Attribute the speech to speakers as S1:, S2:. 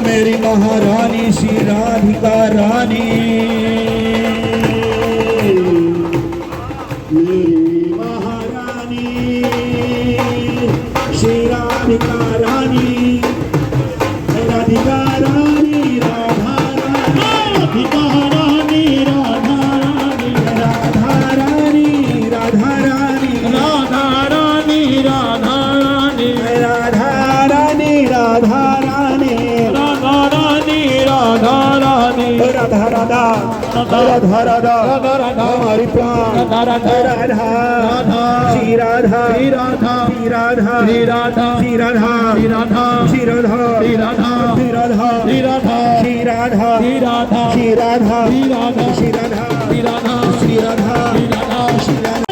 S1: मेरी महारानी श्री राधिका रानी, मेरी महारानी श्री राधिका रानी, राधिका रानी राधा रानी, राधिका रानी राधा रानी, राधा रानी राधा रानी, राधा रानी राधा रानी, राधा रानी राधा रानी, राधा राधा राधा राधा राधा हमारी प्राण राधा राधा श्री राधा श्री राधा श्री राधा श्री राधा श्री राधा श्री राधा श्री राधा श्री राधा श्री राधा श्री राधा श्री राधा श्री राधा श्री राधा श्री राधा श्री राधा श्री राधा श्री राधा श्री राधा श्री राधा।